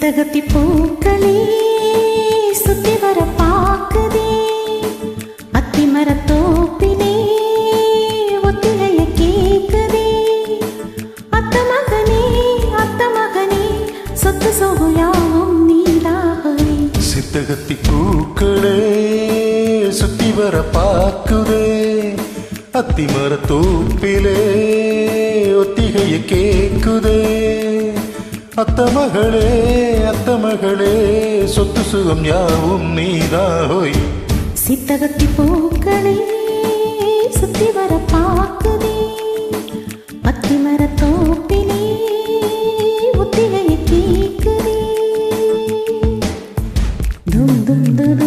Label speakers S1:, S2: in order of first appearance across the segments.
S1: சித்தகத்தி பூக்களே சுத்தி வர பாக்குதே அத்தி மரத்தோப்பிலே ஒத்திகைய கேக்குதே அத்த மகனே சொத்து சோகுயாவும் நீதாகவே
S2: சித்தகத்தி பூக்களே சுத்தி வர பாக்குதே அத்தி மரத்தோப்பிலே ஒத்திகைய கேக்குதே அத்த மகளே சொத்து சுகம் யாவும் நீதாகோய்
S1: சித்தகத்தி பூக்களே சுத்தி வர பாக்குதே அத்தி மரத்தோப்பிலே ஒத்திகைய கேக்குதே தும் தும் தும்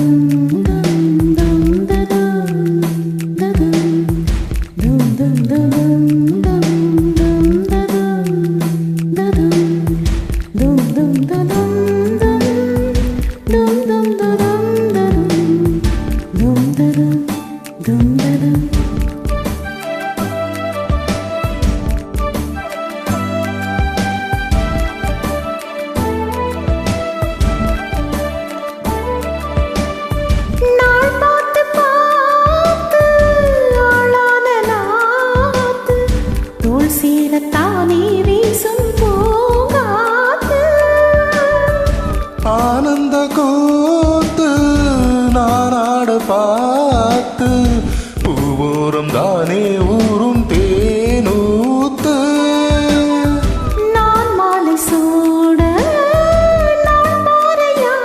S1: தானே வீசும் பூங்காத்து
S2: ஆனந்த கூத்து நானாட பார்த்து பூவோரம் தானே ஊரும் தேனூத்து
S1: நான் மாலை சூட நான் மாறையா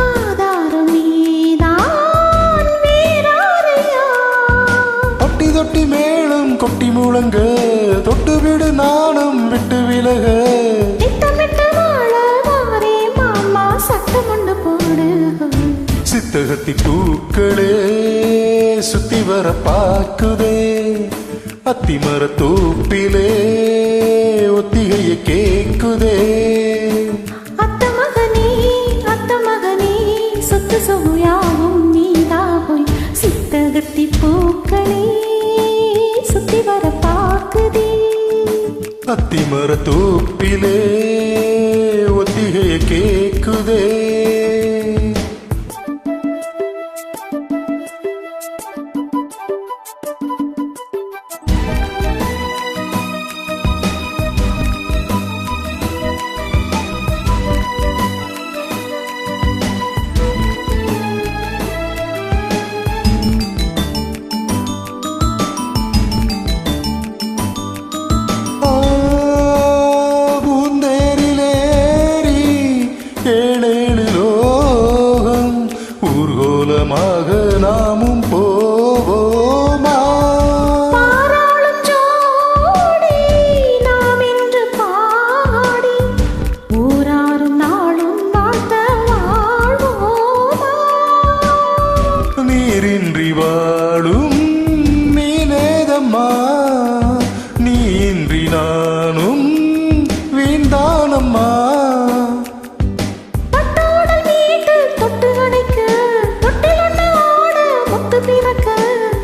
S1: ஆதாரம் நீதான் வீராரையா
S2: தொட்டி தொட்டி மேளம் கொட்டி முழங்க தொட்டு விடு நாணம் விட்டு விலக சித்தகத்தி பூக்களே சுத்தி வர பாக்குதே அத்தி மரத்தோப்பிலே ஒத்திகைய கேக்குதே
S1: அத்த மகனே சொத்து சொகுயாவும் நீதாகோய் சித்தகத்தி பூக்களே சுத்தி வர பாக்குதே
S2: அத்தி மரத்தோப்பிலே ஒத்திகைய கேக்குதே ஊர்கோலமாக நாமும் போவோமா
S1: பாராளும் ஜோடி நாம் என்று பாடி ஊராரும் நாளும் வாழ்த்த வாழ்வோமா
S2: நீரின்றி வாழும் மீனேதம்மா நீயின்றி நானும் வீண்தானம்மா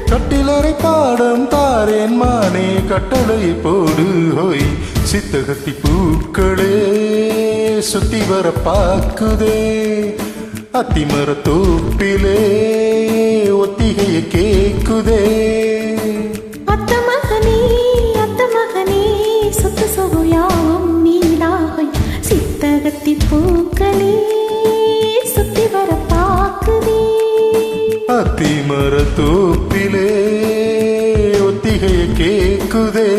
S2: கட்டிலறை பாடம் தாரேன் மானே கட்டளை போடு ஹோய் சித்தகத்தி பூக்களே சுத்தி வர பாக்குதே அத்தி மரத்தோப்பிலே ஒத்திகைய கேக்குதே
S1: அத்த மகனே சொத்து சொகுயாவும் நீதாகோய் சித்தகத்தி பூக்களே சுத்தி வர பாக்குதே
S2: அத்தி மரத்தோப்பிலே ஒத்திகைய கேக்குதே